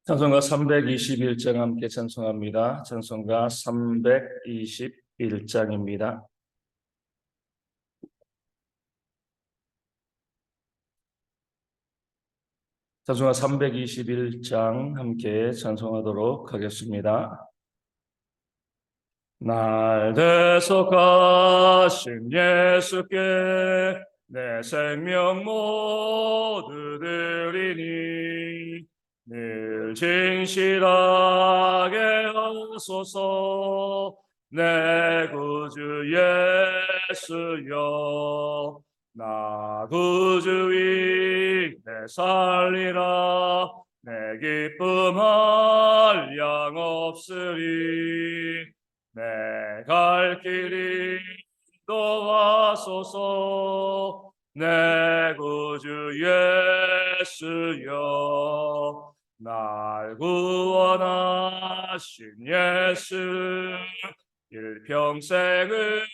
찬송가 321장 함께 찬송합니다. 찬송가 321장입니다. 찬송가 321장 함께 찬송하도록 하겠습니다. 날 대속하신 예수께 내 생명 모두 드리니 늘 진실하게 하소서. 내 구주 예수여, 나 구주 위에 살리라. 내 기쁨 한량 없으리. 내 갈 길이 인도하소서. 내 구주 예수여, 날 구원하신 예수 일평생을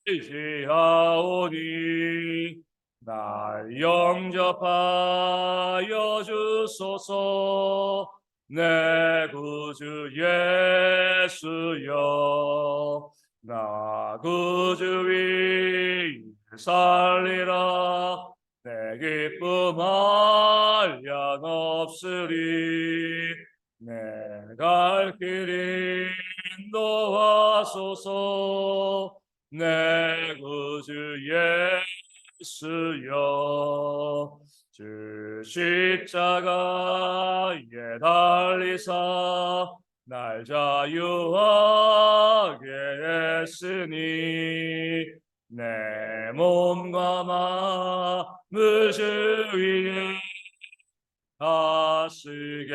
의지하오니 날 영접하여 주소서. 내 구주 예수여, 나 구주 위에 살리라. 내 기쁨 한량 없으리. 내 갈 길이 인도하소서. 내 구주 예수여, 주 십자가에 달리사 날 자유하게 했으니 내 몸과 마음을 주 위에 다스게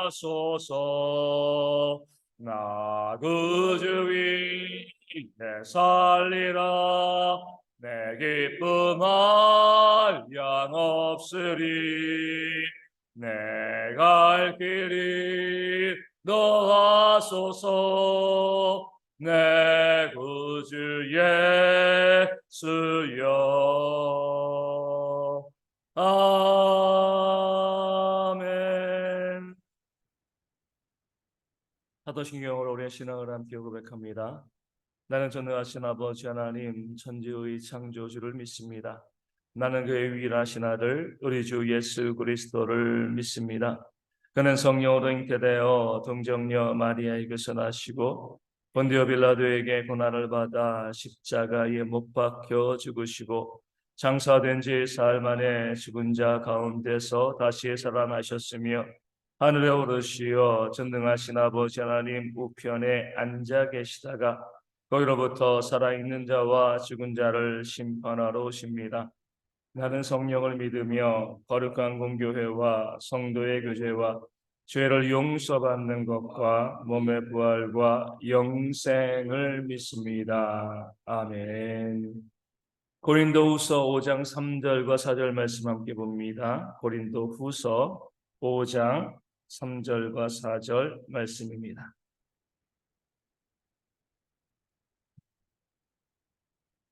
하소서. 나 구주 위에 살리라. 내 기쁨 한량 없으리. 내 갈 길이 너하소서. 내 구주 예수여, 아멘. 사도신경으로 우리의 신앙을 함께 고백합니다. 나는 전능하신 아버지 하나님 천지의 창조주를 믿습니다. 나는 그의 유일하신 아들 우리 주 예수 그리스도를 믿습니다. 그는 성령으로 잉태되어 동정녀 마리아에게서 나시고 본디오 빌라도에게 고난을 받아 십자가에 못 박혀 죽으시고 장사된 지 사흘 만에 죽은 자 가운데서 다시 살아나셨으며 하늘에 오르시어 전능하신 아버지 하나님 우편에 앉아 계시다가 거기로부터 살아있는 자와 죽은 자를 심판하러 오십니다. 나는 성령을 믿으며 거룩한 공교회와 성도의 교제와 죄를 용서받는 것과 몸의 부활과 영생을 믿습니다. 아멘. 고린도후서 5장 3절과 4절 말씀 함께 봅니다. 고린도후서 5장 3절과 4절 말씀입니다.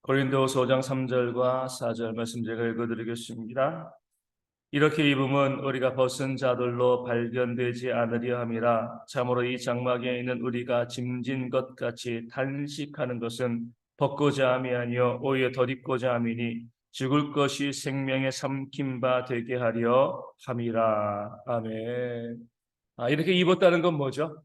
고린도후서 5장 3절과 4절 말씀 제가 읽어드리겠습니다. 이렇게 입음은 우리가 벗은 자들로 발견되지 않으려 함이라. 참으로 이 장막에 있는 우리가 짐진 것 같이 탄식하는 것은 벗고자 함이 아니요 오히려 덧입고자 함이니 죽을 것이 생명에 삼킨 바 되게 하려 함이라. 아멘. 이렇게 입었다는 건 뭐죠?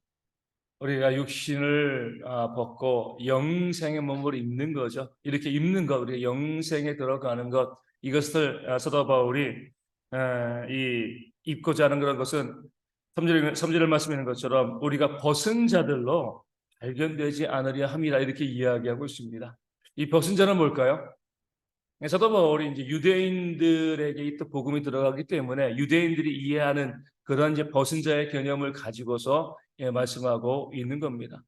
우리가 육신을 벗고 영생의 몸을 입는 거죠. 이렇게 입는 것, 우리가 영생에 들어가는 것, 이것을 사도 바울이 이 입고자 하는 그런 것은 3절 말씀하는 것처럼 우리가 벗은 자들로 발견되지 않으려 함이라 이렇게 이야기하고 있습니다. 이 벗은 자는 뭘까요? 사도 바울이 이제 유대인들에게 이 또 복음이 들어가기 때문에 유대인들이 이해하는 그런 이제 벗은 자의 개념을 가지고서 말씀하고 있는 겁니다.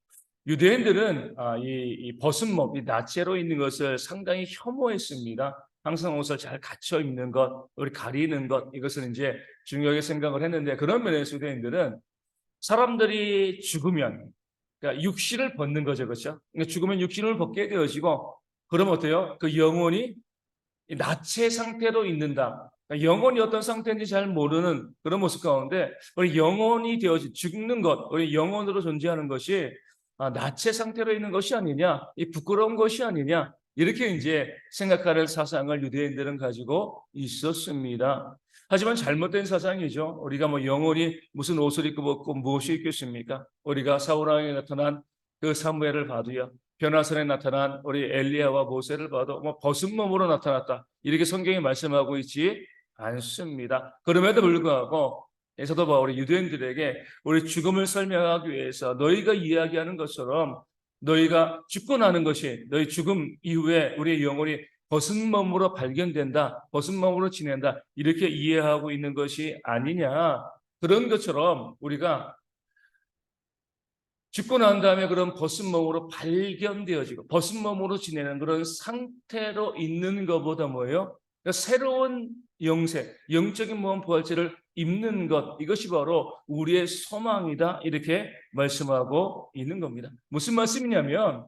유대인들은 이 벗은 몸, 이 나체로 있는 것을 상당히 혐오했습니다. 항상 옷을 잘 갖춰 입는 것, 우리 가리는 것, 이것은 이제 중요하게 생각을 했는데 그런 면에서 유대인들은 사람들이 죽으면 그러니까 육신을 벗는 거죠, 그렇죠? 그러니까 죽으면 육신을 벗게 되어지고 그러면 어때요? 그 영혼이 나체 상태로 있는다. 그러니까 영혼이 어떤 상태인지 잘 모르는 그런 모습 가운데 우리 영혼이 되어진 죽는 것, 우리 영혼으로 존재하는 것이 나체 상태로 있는 것이 아니냐, 이 부끄러운 것이 아니냐 이렇게 이제 생각하는 사상을 유대인들은 가지고 있었습니다. 하지만 잘못된 사상이죠. 우리가 뭐 영혼이 무슨 옷을 입고 벗고 무엇이 있겠습니까? 우리가 사울왕에 나타난 그 사무엘을 봐도요. 변화선에 나타난 우리 엘리야와 모세를 봐도 뭐 벗은 몸으로 나타났다. 이렇게 성경이 말씀하고 있지 않습니다. 그럼에도 불구하고 에서도 우리 유대인들에게 우리 죽음을 설명하기 위해서 너희가 이야기하는 것처럼 너희가 죽고 나는 것이 너희 죽음 이후에 우리의 영혼이 벗은 몸으로 발견된다. 벗은 몸으로 지낸다. 이렇게 이해하고 있는 것이 아니냐. 그런 것처럼 우리가 죽고 난 다음에 그런 벗은 몸으로 발견되어지고 벗은 몸으로 지내는 그런 상태로 있는 것보다 뭐예요? 그러니까 새로운 영생, 영적인 몸 부활체를 입는 것, 이것이 바로 우리의 소망이다 이렇게 말씀하고 있는 겁니다. 무슨 말씀이냐면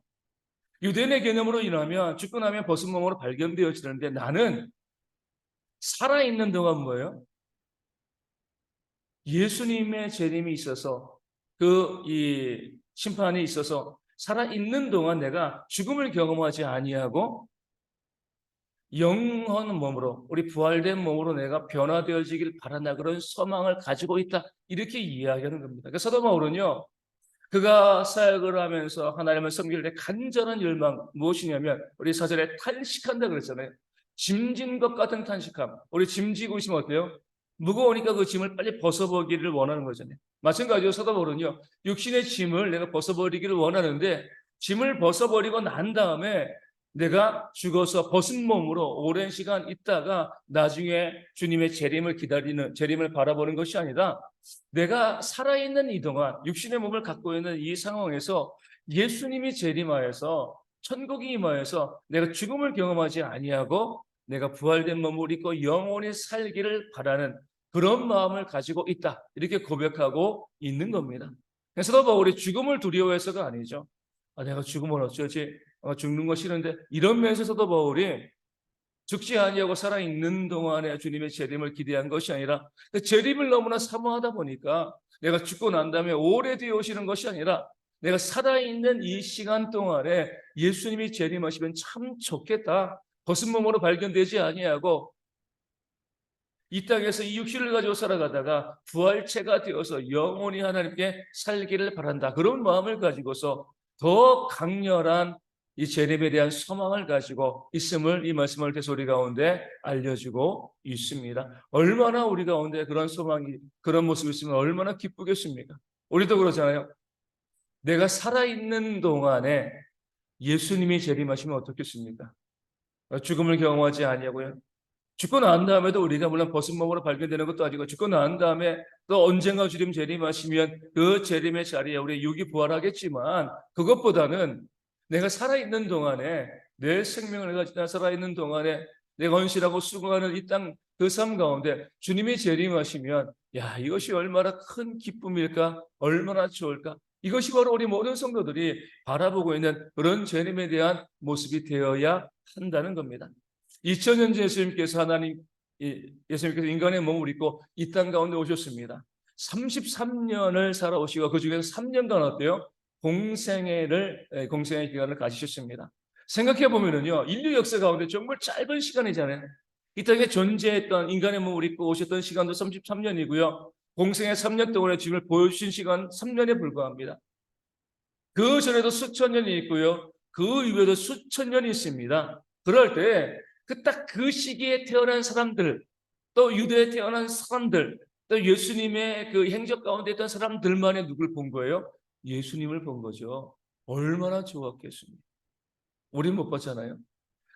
유대인의 개념으로 인하면 죽고 나면 벗은 몸으로 발견되어지는데 나는 살아있는 동안 뭐예요? 예수님의 재림이 있어서 이 심판이 있어서 살아있는 동안 내가 죽음을 경험하지 아니하고 영원 몸으로 우리 부활된 몸으로 내가 변화되어지길 바란다 그런 소망을 가지고 있다 이렇게 이야기하는 겁니다. 그러니까 사도 바울은요 그가 사역을 하면서 하나님을 섬길 때 간절한 열망 무엇이냐면 우리 사절에 탄식한다 그랬잖아요. 짐진 것 같은 탄식함. 우리 짐지고 있으면 어때요? 무거우니까 그 짐을 빨리 벗어버리기를 원하는 거잖아요. 마찬가지로 사도 바울은요. 육신의 짐을 내가 벗어버리기를 원하는데 짐을 벗어버리고 난 다음에 내가 죽어서 벗은 몸으로 오랜 시간 있다가 나중에 주님의 재림을 기다리는 재림을 바라보는 것이 아니라 내가 살아있는 이 동안 육신의 몸을 갖고 있는 이 상황에서 예수님이 재림하여서 천국이 임하여서 내가 죽음을 경험하지 아니하고 내가 부활된 몸을 입고 영원히 살기를 바라는 그런 마음을 가지고 있다 이렇게 고백하고 있는 겁니다. 그래서 바울이 죽음을 두려워해서가 아니죠. 내가 죽으면 어쩌지? 죽는 거 싫은데 이런 면에서도 바울이 죽지 아니하고 살아있는 동안에 주님의 재림을 기대한 것이 아니라 재림을 너무나 사모하다 보니까 내가 죽고 난 다음에 오래되어 오시는 것이 아니라 내가 살아있는 이 시간 동안에 예수님이 재림하시면 참 좋겠다. 벗은 몸으로 발견되지 아니하고 이 땅에서 이 육신을 가지고 살아가다가 부활체가 되어서 영원히 하나님께 살기를 바란다. 그런 마음을 가지고서 더 강렬한 이 재림에 대한 소망을 가지고 있음을 이 말씀을 통해서 우리 가운데 알려주고 있습니다. 얼마나 우리 가운데 그런 소망이 그런 모습이 있으면 얼마나 기쁘겠습니까? 우리도 그러잖아요. 내가 살아있는 동안에 예수님이 재림하시면 어떻겠습니까? 죽음을 경험하지 아니하고요. 죽고 난 다음에도 우리가 물론 벗은 몸으로 발견되는 것도 아니고 죽고 난 다음에 또 언젠가 주님 재림하시면 그 재림의 자리에 우리 육이 부활하겠지만 그것보다는 내가 살아있는 동안에 내 생명을 가지고 살아있는 동안에 내가 헌신하고 수고하는 이 땅 그 삶 가운데 주님이 재림하시면 이것이 얼마나 큰 기쁨일까 얼마나 좋을까 이것이 바로 우리 모든 성도들이 바라보고 있는 그런 재림에 대한 모습이 되어야 한다는 겁니다. 2000년 전 예수님께서 인간의 몸을 입고 이 땅 가운데 오셨습니다. 33년을 살아오시고 그 중에서 3년간 어때요? 공생의 기간을 가지셨습니다. 생각해 보면은요, 인류 역사 가운데 정말 짧은 시간이잖아요. 이 땅에 존재했던 인간의 몸을 입고 오셨던 시간도 33년이고요. 공생의 3년 동안의 주님을 보여주신 시간 3년에 불과합니다. 그 전에도 수천 년이 있고요. 그 이후에도 수천 년이 있습니다. 그럴 때 딱 그 시기에 태어난 사람들, 또 유대에 태어난 사람들, 또 예수님의 그 행적 가운데 있던 사람들만의 누굴 본 거예요? 예수님을 본 거죠. 얼마나 좋았겠습니까? 우린 못 봤잖아요.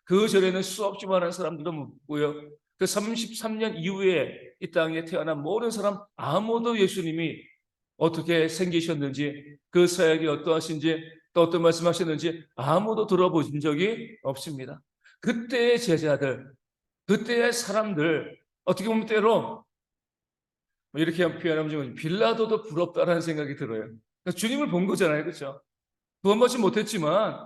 그 전에는 수없이 많은 사람들도 못 보고요. 그 33년 이후에 이 땅에 태어난 모든 사람 아무도 예수님이 어떻게 생기셨는지 그 사역이 어떠하신지 또 어떤 말씀하셨는지 아무도 들어본 적이 없습니다. 그때의 제자들, 그때의 사람들 어떻게 보면 때로 이렇게 표현하면 빌라도도 부럽다라는 생각이 들어요. 그러니까 주님을 본 거잖아요. 그렇죠? 구원받지 못했지만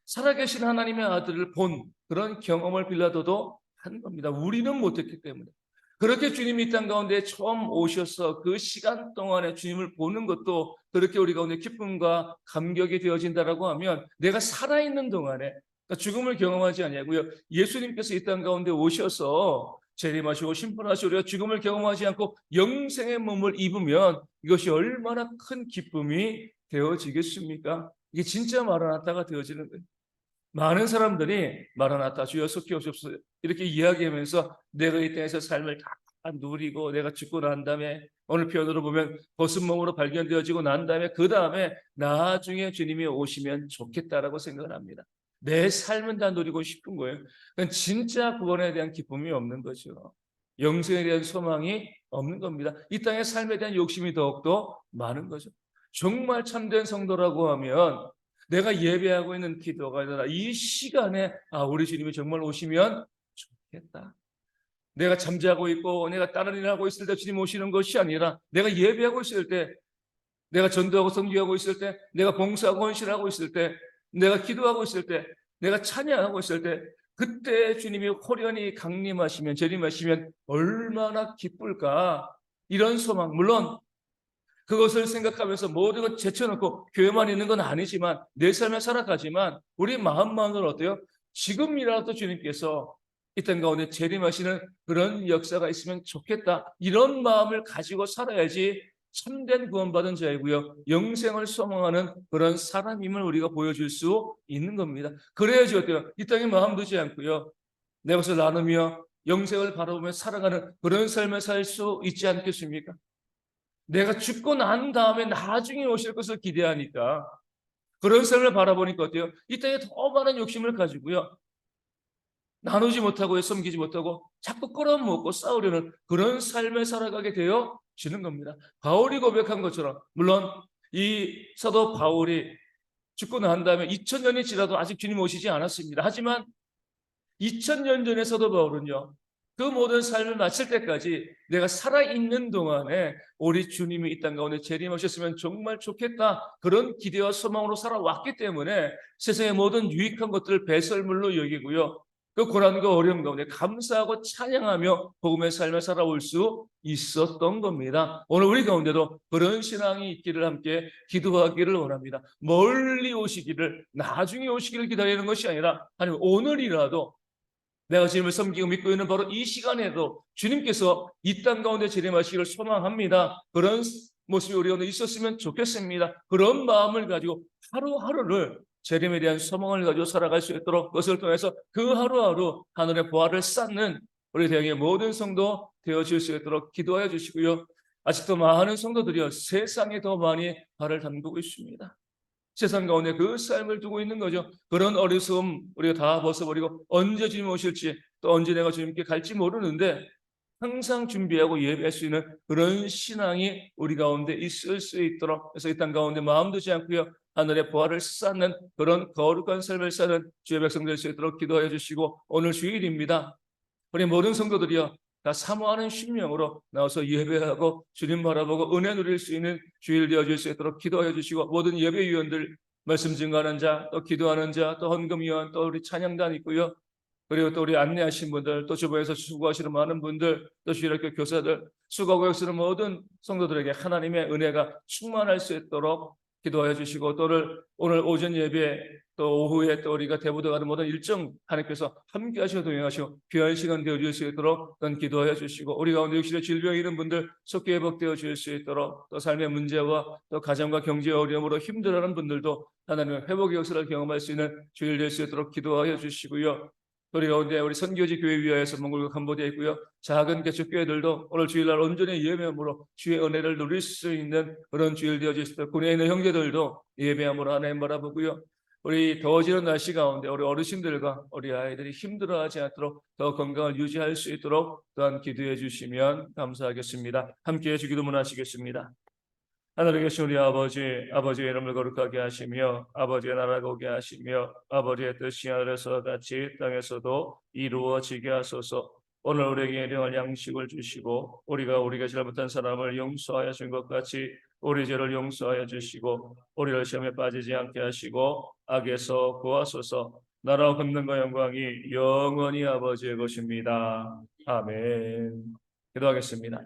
살아계신 하나님의 아들을 본 그런 경험을 빌라도도 한 겁니다. 우리는 못했기 때문에. 그렇게 주님이 이 땅 가운데 처음 오셔서 그 시간 동안에 주님을 보는 것도 그렇게 우리 가운데 기쁨과 감격이 되어진다라고 하면 내가 살아있는 동안에, 그러니까 죽음을 경험하지 아니하고요, 예수님께서 이 땅 가운데 오셔서 재림하시고 심판하시고 우리가 죽음을 경험하지 않고 영생의 몸을 입으면 이것이 얼마나 큰 기쁨이 되어지겠습니까? 이게 진짜 마라나타가 되어지는 거예요. 많은 사람들이 마라나타 주여 속히옵소서 이렇게 이야기하면서 내가 이 땅에서 삶을 다 누리고 내가 죽고 난 다음에, 오늘 표현으로 보면 벗은 몸으로 발견되어지고 난 다음에 그 다음에 나중에 주님이 오시면 좋겠다라고 생각을 합니다. 내 삶은 다 누리고 싶은 거예요. 그건 진짜 구원에 대한 기쁨이 없는 거죠. 영생에 대한 소망이 없는 겁니다. 이 땅의 삶에 대한 욕심이 더욱더 많은 거죠. 정말 참된 성도라고 하면 내가 예배하고 있는 기도가 아니라 이 시간에 우리 주님이 정말 오시면 좋겠다. 내가 잠자고 있고 내가 다른 일을 하고 있을 때 주님 오시는 것이 아니라 내가 예배하고 있을 때, 내가 전도하고 선교하고 있을 때, 내가 봉사하고 헌신하고 있을 때, 내가 기도하고 있을 때, 내가 찬양하고 있을 때, 그때 주님이 호련히 강림하시면, 재림하시면 얼마나 기쁠까. 이런 소망, 물론 그것을 생각하면서 모든 걸 제쳐놓고 교회만 있는 건 아니지만 내 삶을 살아가지만 우리 마음만으로 어때요? 지금이라도 주님께서 이 땅 가운데 재림하시는 그런 역사가 있으면 좋겠다. 이런 마음을 가지고 살아야지 참된 구원받은 자이고요, 영생을 소망하는 그런 사람임을 우리가 보여줄 수 있는 겁니다. 그래야지 어때요? 이 땅에 마음 두지 않고요, 내 것을 나누며 영생을 바라보며 살아가는 그런 삶을 살 수 있지 않겠습니까? 내가 죽고 난 다음에 나중에 오실 것을 기대하니까, 그런 삶을 바라보니까 어때요? 이 땅에 더 많은 욕심을 가지고요, 나누지 못하고 섬기지 못하고 자꾸 끌어모으고 싸우려는 그런 삶을 살아가게 되어지는 겁니다. 바울이 고백한 것처럼, 물론 이 사도 바울이 죽고 난 다음에 2000년이 지나도 아직 주님 오시지 않았습니다. 하지만 2000년 전에 사도 바울은요, 그 모든 삶을 마칠 때까지 내가 살아있는 동안에 우리 주님이 이 땅 가운데 재림하셨으면 정말 좋겠다, 그런 기대와 소망으로 살아왔기 때문에 세상의 모든 유익한 것들을 배설물로 여기고요, 그 고난과 어려움 가운데 감사하고 찬양하며 복음의 삶을 살아올 수 있었던 겁니다. 오늘 우리 가운데도 그런 신앙이 있기를 함께 기도하기를 원합니다. 멀리 오시기를, 나중에 오시기를 기다리는 것이 아니라 하나님 오늘이라도 내가 주님을 섬기고 믿고 있는 바로 이 시간에도 주님께서 이 땅 가운데 재림하시기를 소망합니다. 그런 모습이 우리 가운데 있었으면 좋겠습니다. 그런 마음을 가지고 하루하루를 재림에 대한 소망을 가지고 살아갈 수 있도록, 그것을 통해서 그 하루하루 하늘의 보화를 쌓는 우리 대형의 모든 성도 되어질 수 있도록 기도해 주시고요. 아직도 많은 성도들이요, 세상에 더 많이 발을 담그고 있습니다. 세상 가운데 그 삶을 두고 있는 거죠. 그런 어리석음 우리가 다 벗어버리고 언제 주님 오실지, 또 언제 내가 주님께 갈지 모르는데 항상 준비하고 예배할 수 있는 그런 신앙이 우리 가운데 있을 수 있도록, 그래서 이 땅 가운데 마음 두지 않고요, 하늘의 보화를 쌓는 그런 거룩한 삶을 사는 주의 백성 될 수 있도록 기도해 주시고, 오늘 주일입니다. 우리 모든 성도들이요, 다 사모하는 심령으로 나와서 예배하고 주님 바라보고 은혜 누릴 수 있는 주일 되어질 수 있도록 기도해 주시고, 모든 예배위원들, 말씀 증거하는 자, 또 기도하는 자, 또 헌금위원, 또 우리 찬양단 있고요, 그리고 또 우리 안내하신 분들, 또 주변에서 수고하시는 많은 분들, 또 주일학교 교사들, 수고하고 애쓰는 모든 성도들에게 하나님의 은혜가 충만할 수 있도록 기도해 주시고, 또 오늘 오전 예배, 또 오후에 또 우리가 대부도 가는 모든 일정 하나님께서 함께 하시고 동행하시고 귀한 시간 되어질 수 있도록 기도해 주시고, 우리 가운데 육신의 질병이 있는 분들 속히 회복되어 줄 수 있도록, 또 삶의 문제와 또 가정과 경제 어려움으로 힘들어하는 분들도 하나님의 회복의 역사를 경험할 수 있는 주일 될 수 있도록 기도하여 주시고요. 우리 가운데 우리 선교지 교회 위하여서 몽골과 캄보디아 있고요, 작은 개척교회들도 오늘 주일날 온전히 예배함으로 주의 은혜를 누릴 수 있는 그런 주일 되어질 수 있도록, 군에 있는 형제들도 예배함으로 하나님 바라보고요, 우리 더워지는 날씨 가운데 우리 어르신들과 우리 아이들이 힘들어하지 않도록 더 건강을 유지할 수 있도록 또한 기도해 주시면 감사하겠습니다. 함께해 주기도 원하시겠습니다. 하늘에 계신 우리 아버지, 아버지의 이름을 거룩하게 하시며 아버지의 나라가 오게 하시며 아버지의 뜻이 하늘에서 같이 땅에서도 이루어지게 하소서. 오늘 우리에게 일용할 양식을 주시고 우리가 잘못한 사람을 용서하여 준 것 같이 우리 죄를 용서하여 주시고 우리를 시험에 빠지지 않게 하시고 악에서 구하소서. 나라와 권능과 영광이 영원히 아버지의 것입니다. 아멘. 기도하겠습니다.